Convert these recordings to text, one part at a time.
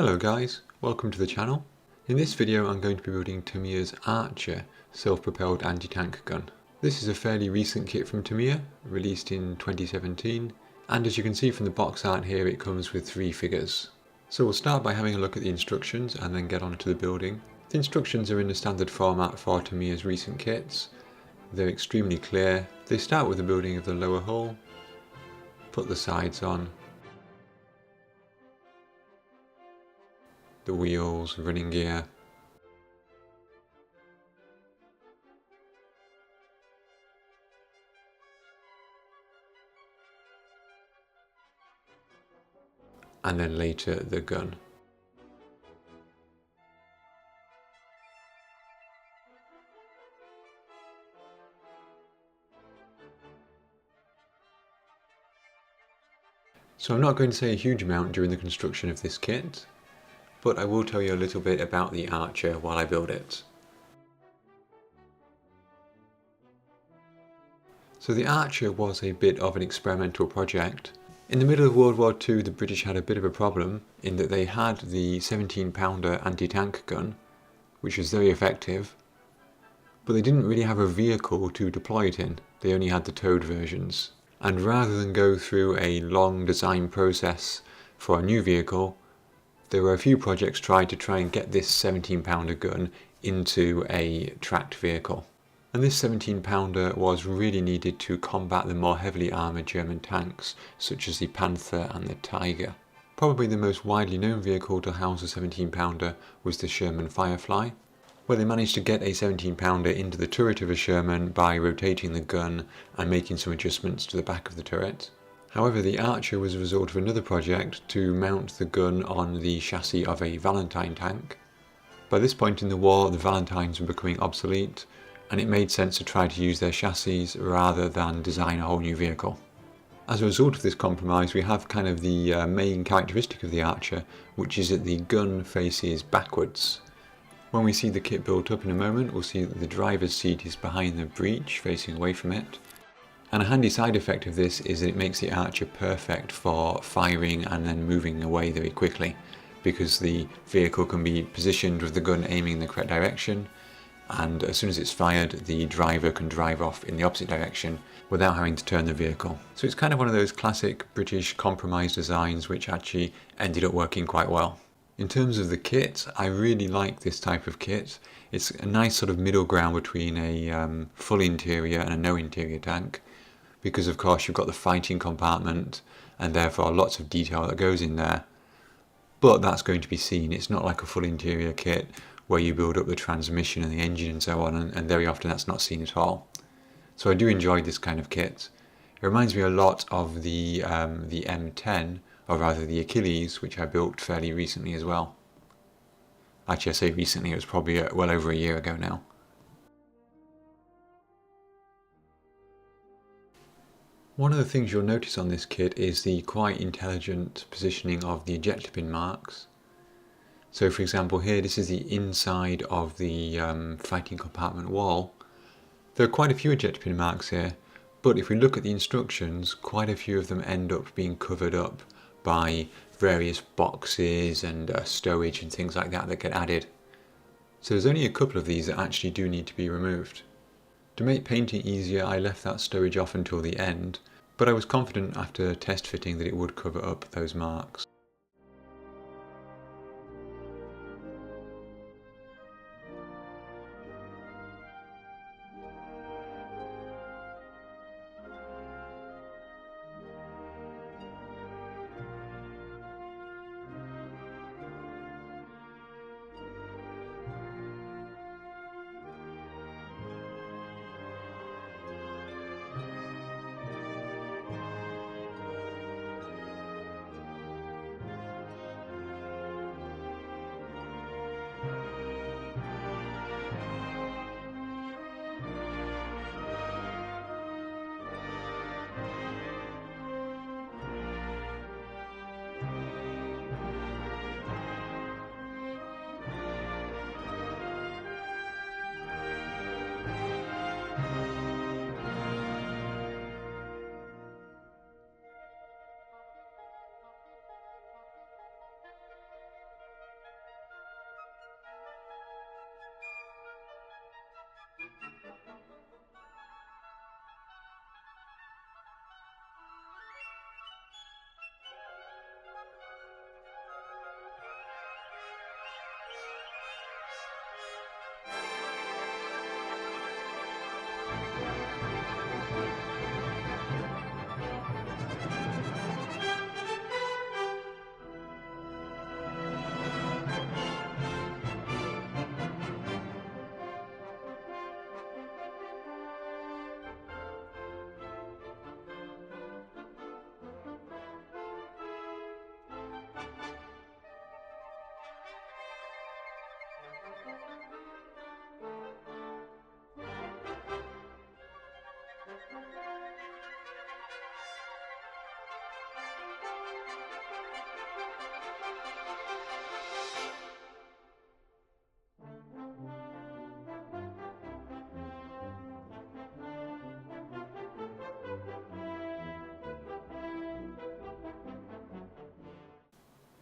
Hello guys, welcome to the channel. In this video I'm going to be building Tamiya's Archer self-propelled anti-tank gun. This is a fairly recent kit from Tamiya, released in 2017, and as you can see from the box art here it comes with 3 figures. So we'll start by having a look at the instructions and then get on to the building. The instructions are in the standard format for Tamiya's recent kits. They're extremely clear. They start with the building of the lower hull, put the sides on, the wheels, running gear, and then later the gun. So I'm not going to say a huge amount during the construction of this kit, but I will tell you a little bit about the Archer while I build it. So the Archer was a bit of an experimental project. In the middle of World War II, the British had a bit of a problem in that they had the 17-pounder anti-tank gun, which was very effective, but they didn't really have a vehicle to deploy it in. They only had the towed versions. And rather than go through a long design process for a new vehicle, there were a few projects tried to try and get this 17-pounder gun into a tracked vehicle. And this 17-pounder was really needed to combat the more heavily armoured German tanks, such as the Panther and the Tiger. Probably the most widely known vehicle to house a 17-pounder was the Sherman Firefly, where they managed to get a 17-pounder into the turret of a Sherman by rotating the gun and making some adjustments to the back of the turret. However, the Archer was a result of another project to mount the gun on the chassis of a Valentine tank. By this point in the war, the Valentines were becoming obsolete, and it made sense to try to use their chassis rather than design a whole new vehicle. As a result of this compromise, we have kind of the main characteristic of the Archer, which is that the gun faces backwards. When we see the kit built up in a moment, we'll see that the driver's seat is behind the breech, facing away from it. And a handy side effect of this is that it makes the Archer perfect for firing and then moving away very quickly, because the vehicle can be positioned with the gun aiming in the correct direction, and as soon as it's fired, the driver can drive off in the opposite direction without having to turn the vehicle. So it's kind of one of those classic British compromise designs which actually ended up working quite well. In terms of the kit, I really like this type of kit. It's a nice sort of middle ground between a full interior and a no interior tank, because of course you've got the fighting compartment and therefore lots of detail that goes in there. But that's going to be seen. It's not like a full interior kit where you build up the transmission and the engine and so on, and very often that's not seen at all. So I do enjoy this kind of kit. It reminds me a lot of the M10, or rather the Achilles, which I built fairly recently as well. Actually, I say recently, it was probably well over a year ago now. One of the things you'll notice on this kit is the quite intelligent positioning of the ejector pin marks. So for example here, this is the inside of the fighting compartment wall. There are quite a few ejector pin marks here, but if we look at the instructions, quite a few of them end up being covered up by various boxes and stowage and things like that that get added. So there's only a couple of these that actually do need to be removed. To make painting easier, I left that stowage off until the end, but I was confident after test fitting that it would cover up those marks.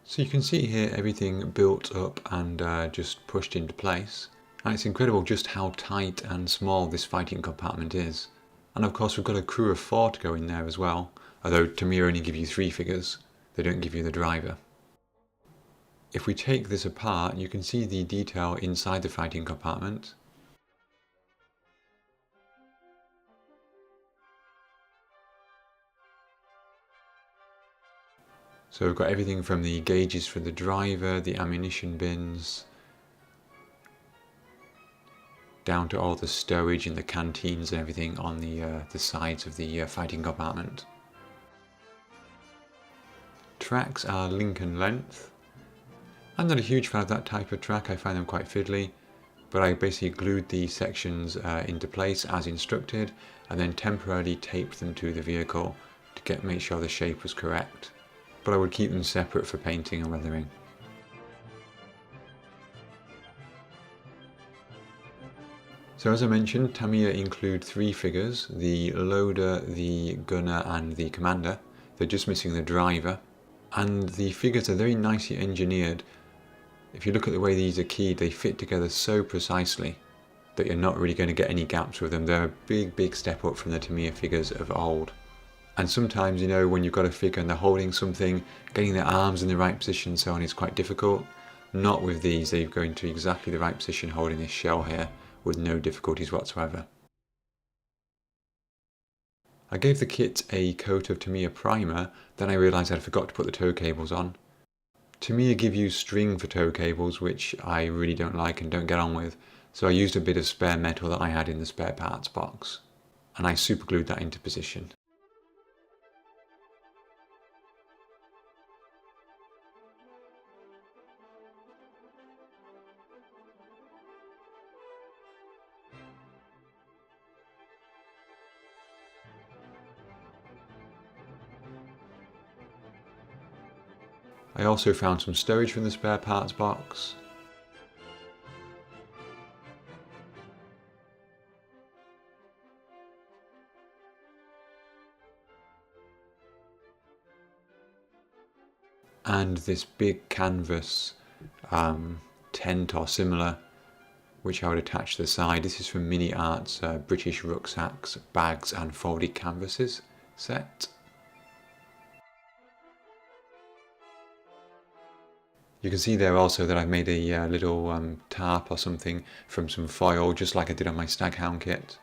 So you can see here everything built up and just pushed into place. And it's incredible just how tight and small this fighting compartment is. And of course we've got a crew of 4 to go in there as well, although Tamiya only give you 3 figures, they don't give you the driver. If we take this apart, you can see the detail inside the fighting compartment. So we've got everything from the gauges for the driver, the ammunition bins, down to all the stowage and the canteens and everything on the sides of the fighting compartment. Tracks are Lincoln length. I'm not a huge fan of that type of track, I find them quite fiddly, but I basically glued the sections into place as instructed and then temporarily taped them to the vehicle to make sure the shape was correct. But I would keep them separate for painting and weathering. So as I mentioned, Tamiya include 3 figures, the loader, the gunner and the commander. They're just missing the driver. And the figures are very nicely engineered. If you look at the way these are keyed, they fit together so precisely that you're not really going to get any gaps with them. They're a big step up from the Tamiya figures of old. And sometimes, you know, when you've got a figure and they're holding something, getting their arms in the right position and so on is quite difficult. Not with these, they go into exactly the right position holding this shell here with no difficulties whatsoever. I gave the kit a coat of Tamiya primer, then I realised I'd forgot to put the tow cables on. Tamiya give you string for tow cables, which I really don't like and don't get on with, so I used a bit of spare metal that I had in the spare parts box, and I superglued that into position. I also found some stowage from the spare parts box. And this big canvas tent or similar, which I would attach to the side. This is from Mini Art's British Rucksacks, Bags and Folded Canvases set. You can see there also that I've made a little tarp or something from some foil, just like I did on my Staghound kit.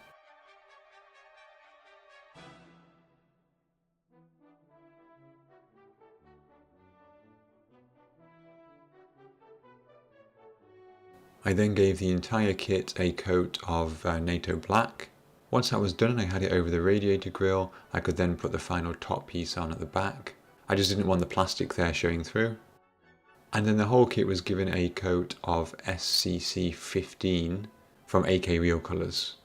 I then gave the entire kit a coat of NATO black. Once that was done and I had it over the radiator grille, I could then put the final top piece on at the back. I just didn't want the plastic there showing through. And then the whole kit was given a coat of SCC 15 from AK Real Colours.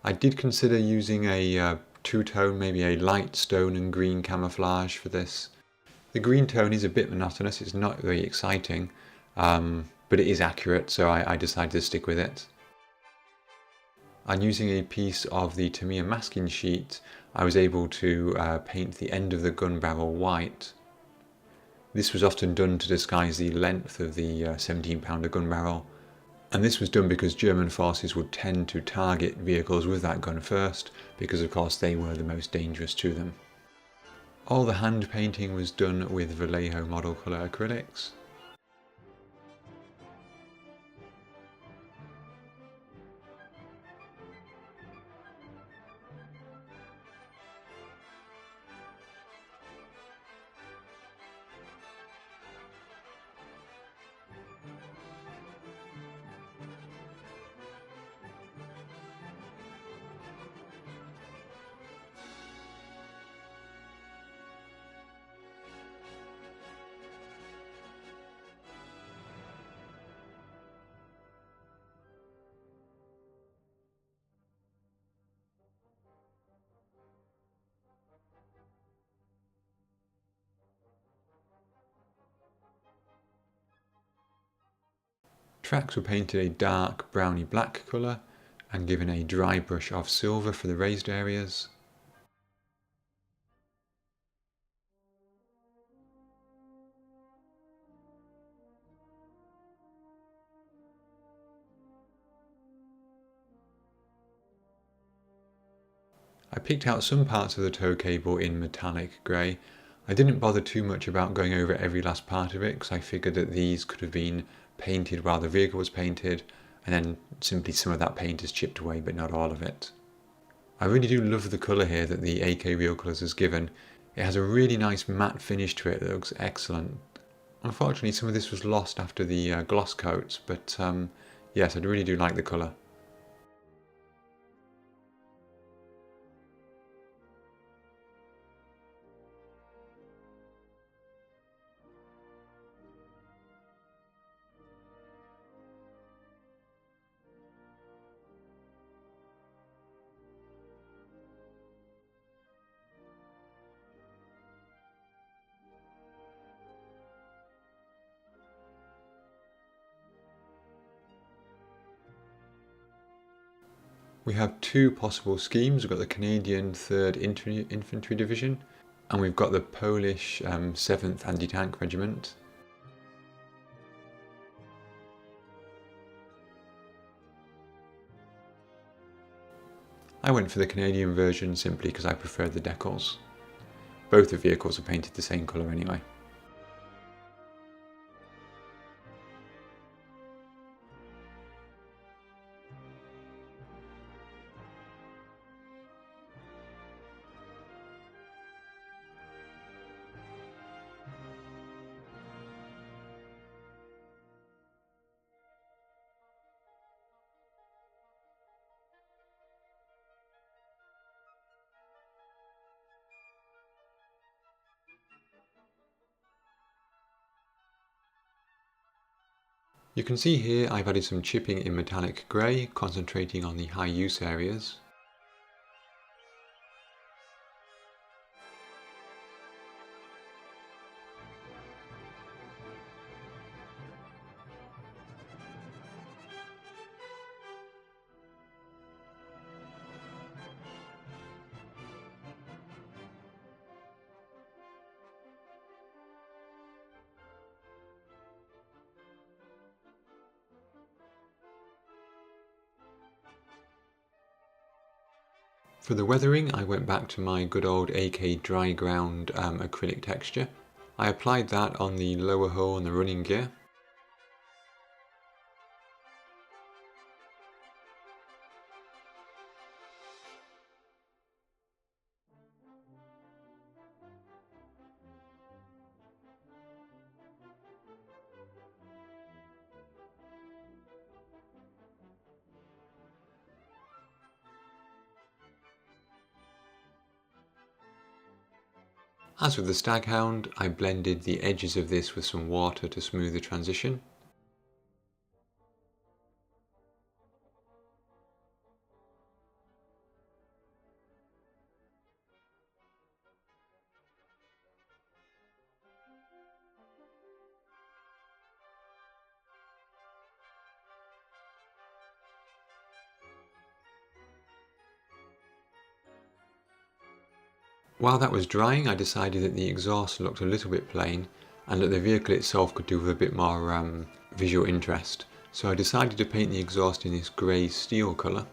I did consider using a two-tone, maybe a light stone and green camouflage for this. The green tone is a bit monotonous, it's not very exciting, but it is accurate, so I decided to stick with it. And using a piece of the Tamiya masking sheet, I was able to paint the end of the gun barrel white. This was often done to disguise the length of the 17-pounder gun barrel, and this was done because German forces would tend to target vehicles with that gun first, because of course they were the most dangerous to them. All the hand painting was done with Vallejo model colour acrylics. Tracks were painted a dark browny black colour and given a dry brush of silver for the raised areas. I picked out some parts of the tow cable in metallic grey. I didn't bother too much about going over every last part of it because I figured that these could have been painted while the vehicle was painted, and then simply some of that paint is chipped away but not all of it. I really do love the colour here that the AK Real Colours has given. It has a really nice matte finish to it that looks excellent. Unfortunately some of this was lost after the gloss coat, but yes, I really do like the colour. We have two possible schemes. We've got the Canadian 3rd Infantry Division, and we've got the Polish 7th Anti-Tank Regiment. I went for the Canadian version simply because I prefer the decals. Both the vehicles are painted the same colour anyway. You can see here I've added some chipping in metallic grey, concentrating on the high use areas. For the weathering, I went back to my good old AK dry ground acrylic texture. I applied that on the lower hull and the running gear. As with the Staghound, I blended the edges of this with some water to smooth the transition. While that was drying, I decided that the exhaust looked a little bit plain and that the vehicle itself could do with a bit more visual interest. So I decided to paint the exhaust in this grey steel colour.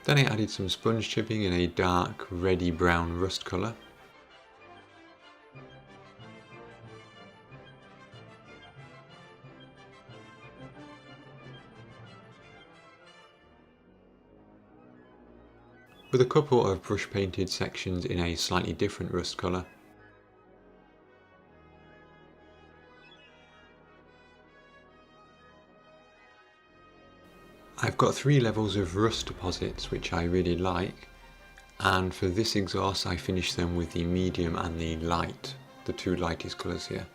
Then I added some sponge chipping in a dark reddy brown rust colour. With a couple of brush painted sections in a slightly different rust colour. I've got 3 levels of rust deposits which I really like, and for this exhaust I finished them with the medium and the light, the 2 lightest colours here.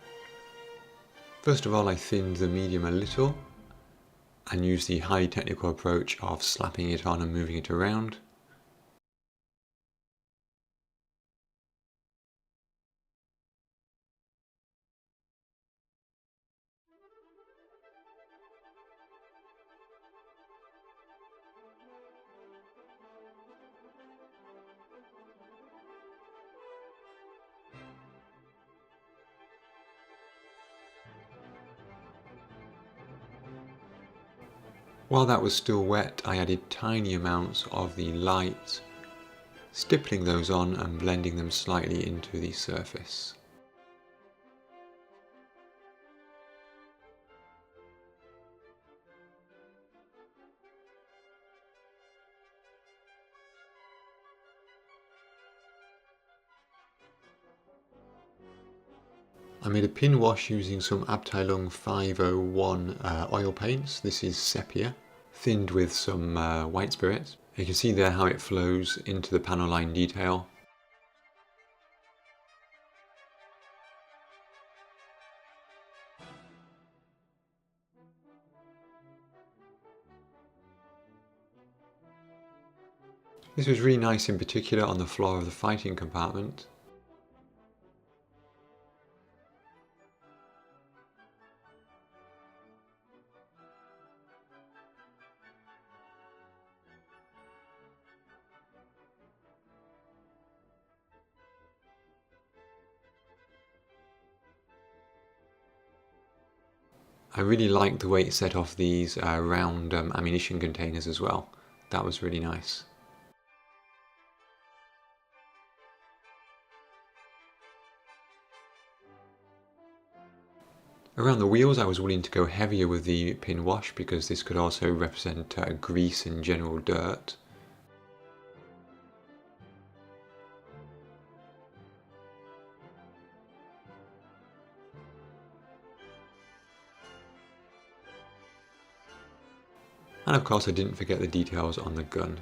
First of all, I thinned the medium a little and used the highly technical approach of slapping it on and moving it around. While that was still wet, I added tiny amounts of the light, stippling those on and blending them slightly into the surface. I made a pin wash using some Abteilung 501 oil paints. This is sepia, thinned with some white spirit. You can see there how it flows into the panel line detail. This was really nice in particular on the floor of the fighting compartment. I really liked the way it set off these round ammunition containers as well. That was really nice. Around the wheels I was willing to go heavier with the pin wash because this could also represent grease and general dirt. And of course I didn't forget the details on the gun.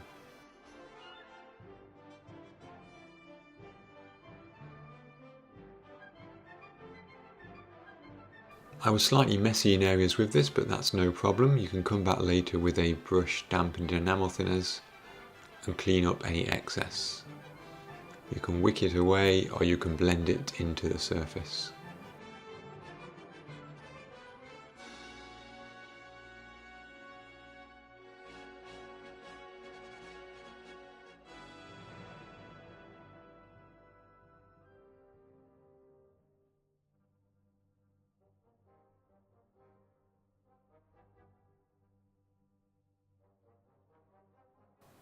I was slightly messy in areas with this, but that's no problem. You can come back later with a brush dampened in enamel thinners and clean up any excess. You can wick it away or you can blend it into the surface.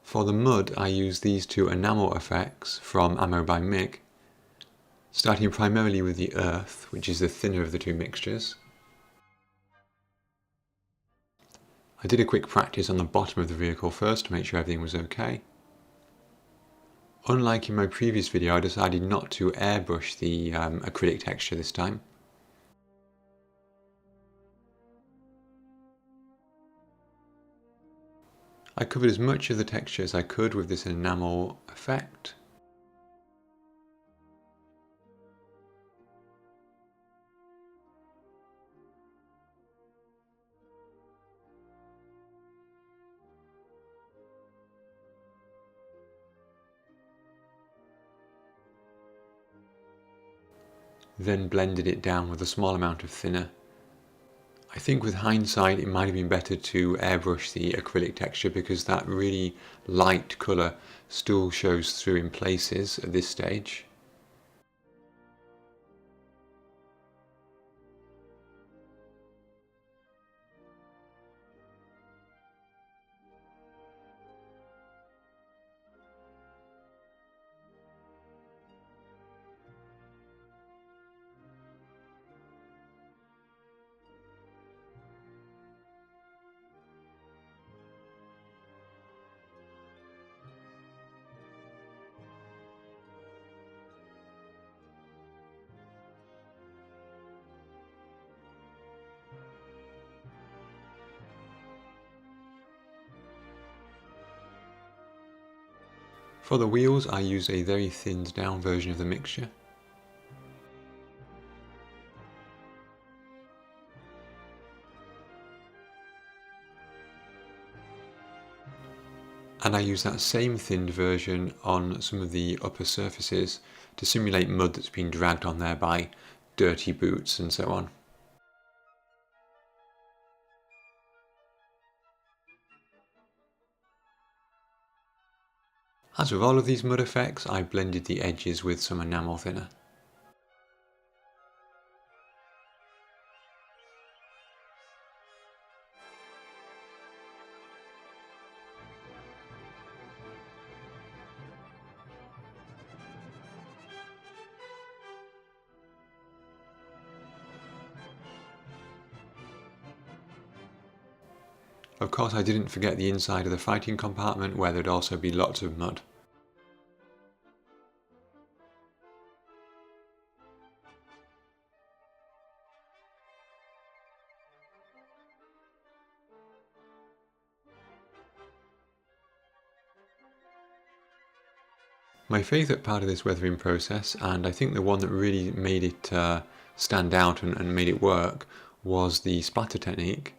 For the mud, I use these two enamel effects from Ammo by Mig, starting primarily with the earth, which is the thinner of the two mixtures. I did a quick practice on the bottom of the vehicle first to make sure everything was okay. Unlike in my previous video, I decided not to airbrush the acrylic texture this time. I covered as much of the texture as I could with this enamel effect. Then blended it down with a small amount of thinner. I think with hindsight it might have been better to airbrush the acrylic texture because that really light colour still shows through in places at this stage. For the wheels I use a very thinned down version of the mixture. And I use that same thinned version on some of the upper surfaces to simulate mud that's been dragged on there by dirty boots and so on. As with all of these mud effects, I blended the edges with some enamel thinner. Of course, I didn't forget the inside of the fighting compartment where there'd also be lots of mud. My favourite part of this weathering process, and I think the one that really made it stand out and made it work, was the splatter technique.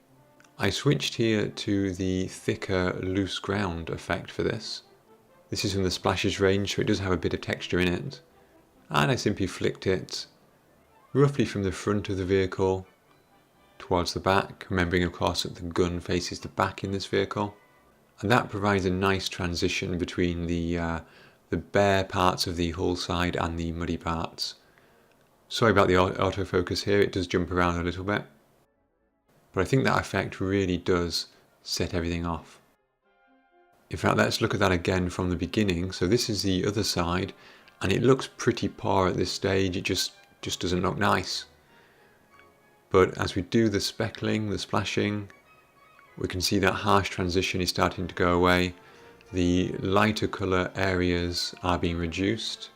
I switched here to the thicker loose ground effect for this. This is from the splashes range, so it does have a bit of texture in it. And I simply flicked it roughly from the front of the vehicle towards the back, remembering of course that the gun faces the back in this vehicle. And that provides a nice transition between the bare parts of the hull side and the muddy parts. Sorry about the autofocus here, it does jump around a little bit. But I think that effect really does set everything off. In fact, let's look at that again from the beginning. So this is the other side, and it looks pretty poor at this stage, it just doesn't look nice. But as we do the speckling, the splashing, we can see that harsh transition is starting to go away. The lighter colour areas are being reduced.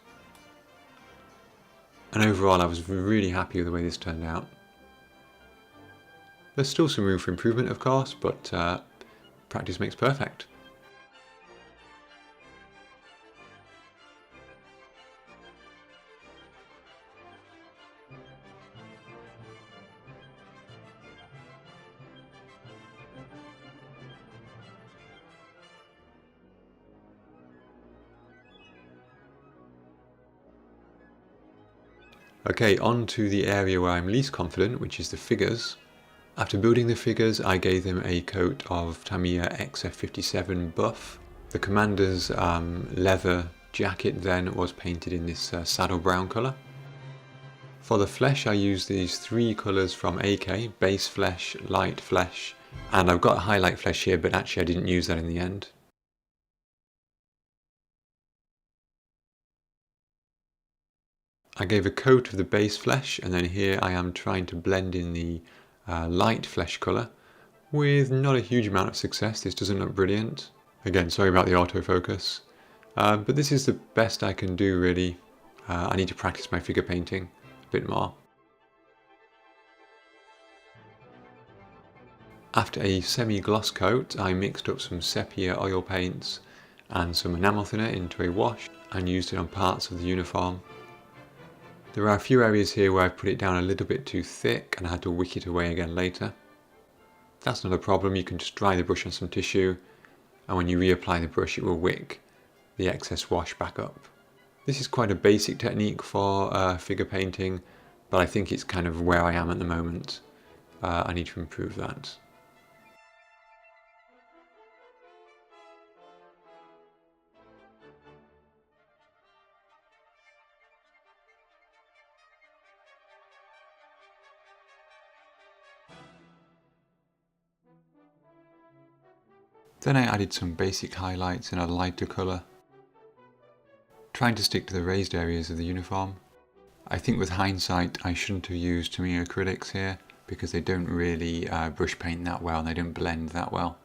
And overall I was really happy with the way this turned out. There's still some room for improvement of course, but practice makes perfect. Okay, on to the area where I'm least confident, which is the figures. After building the figures, I gave them a coat of Tamiya XF57 buff. The commander's leather jacket then was painted in this saddle brown colour. For the flesh, I used these three colours from AK, base flesh, light flesh, and I've got a highlight flesh here, but actually I didn't use that in the end. I gave a coat of the base flesh, and then here I am trying to blend in the light flesh colour with not a huge amount of success. This doesn't look brilliant. Again, sorry about the autofocus, but this is the best I can do really. I need to practice my figure painting a bit more. After a semi-gloss coat, I mixed up some sepia oil paints and some enamel thinner into a wash and used it on parts of the uniform. There are a few areas here where I've put it down a little bit too thick and I had to wick it away again later. That's not a problem, you can just dry the brush on some tissue, and when you reapply the brush it will wick the excess wash back up. This is quite a basic technique for figure painting, but I think it's kind of where I am at the moment. I need to improve that. Then I added some basic highlights in a lighter colour, trying to stick to the raised areas of the uniform. I think with hindsight I shouldn't have used Tamiya acrylics here because they don't really brush paint that well and they don't blend that well.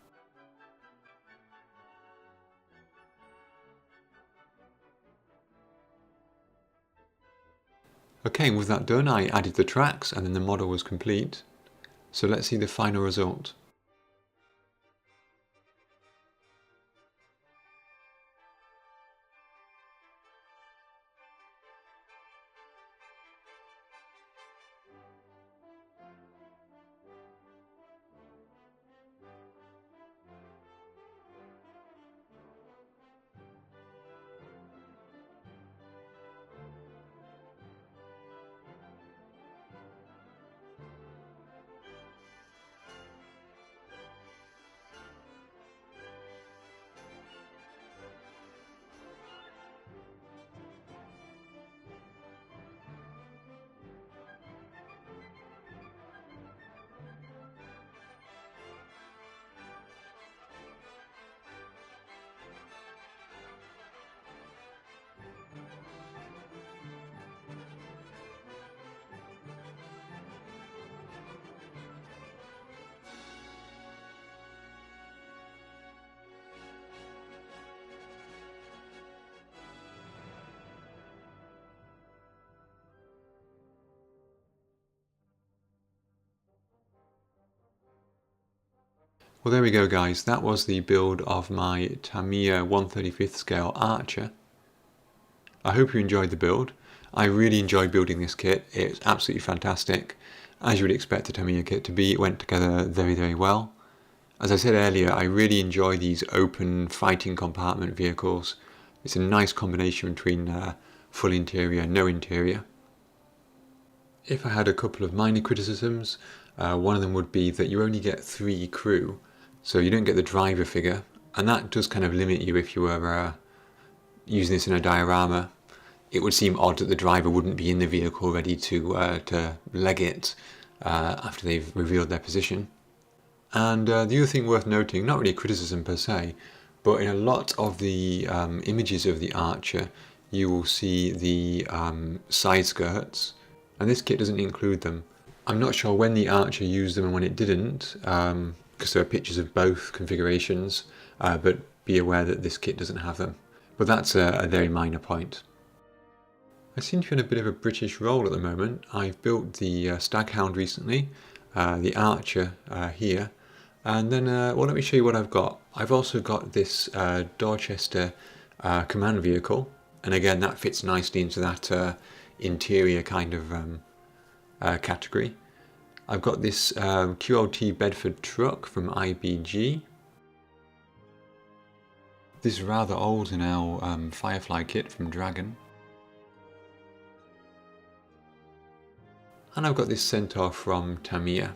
Okay, with that done I added the tracks and then the model was complete. So let's see the final result. Well, there we go guys, that was the build of my Tamiya 1/35th scale Archer. I hope you enjoyed the build. I really enjoyed building this kit. It's absolutely fantastic. As you would expect a Tamiya kit to be, it went together very, very well. As I said earlier, I really enjoy these open fighting compartment vehicles. It's a nice combination between full interior and no interior. If I had a couple of minor criticisms, one of them would be that you only get 3 crew, so you don't get the driver figure, and that does kind of limit you if you were using this in a diorama. It would seem odd that the driver wouldn't be in the vehicle ready to leg it after they've revealed their position. And the other thing worth noting, not really a criticism per se, but in a lot of the images of the Archer, you will see the side skirts, and this kit doesn't include them. I'm not sure when the Archer used them and when it didn't, because there are pictures of both configurations, but be aware that this kit doesn't have them. But that's a very minor point. I seem to be in a bit of a British roll at the moment. I've built the Staghound recently, the Archer here, and then, well, let me show you what I've got. I've also got this Dorchester command vehicle, and again that fits nicely into that interior kind of category. I've got this QLT Bedford truck from IBG. This rather old now Firefly kit from Dragon. And I've got this Centaur from Tamiya.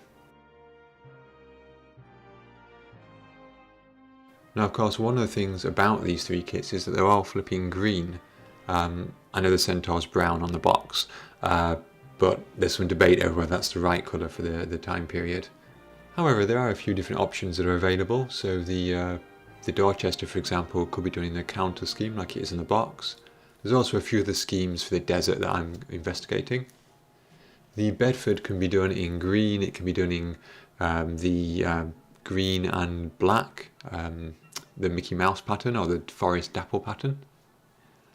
Now of course one of the things about these 3 kits is that they're all flipping green. I know the Centaur's brown on the box, but there's some debate over whether that's the right colour for the time period. However, there are a few different options that are available, so the Dorchester, for example, could be done in the counter scheme like it is in the box. There's also a few other schemes for the desert that I'm investigating. The Bedford can be done in green, it can be done in the green and black, the Mickey Mouse pattern or the Forest Dapple pattern.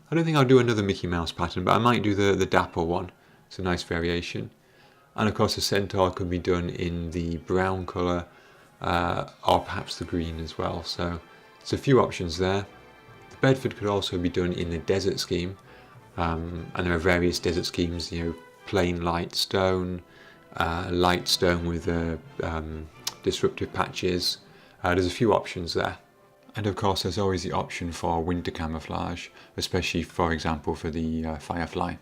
I don't think I'll do another Mickey Mouse pattern, but I might do the Dapple one. It's a nice variation. And of course the Centaur could be done in the brown colour or perhaps the green as well. So there's a few options there. The Bedford could also be done in the desert scheme, and there are various desert schemes, you know, plain light stone with disruptive patches. There's a few options there. And of course there's always the option for winter camouflage, especially for example for the Firefly.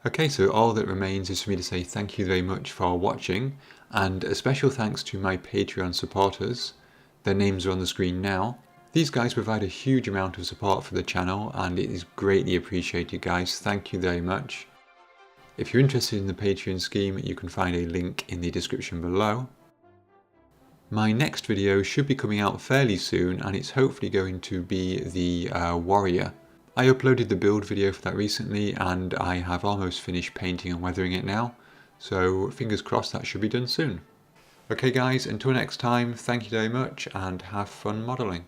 Okay, so all that remains is for me to say thank you very much for watching, and a special thanks to my Patreon supporters. Their names are on the screen now. These guys provide a huge amount of support for the channel and it is greatly appreciated, guys. Thank you very much. If you're interested in the Patreon scheme, you can find a link in the description below. My next video should be coming out fairly soon and it's hopefully going to be the Warrior. I uploaded the build video for that recently and I have almost finished painting and weathering it now, so fingers crossed that should be done soon. Okay guys, until next time, thank you very much and have fun modelling.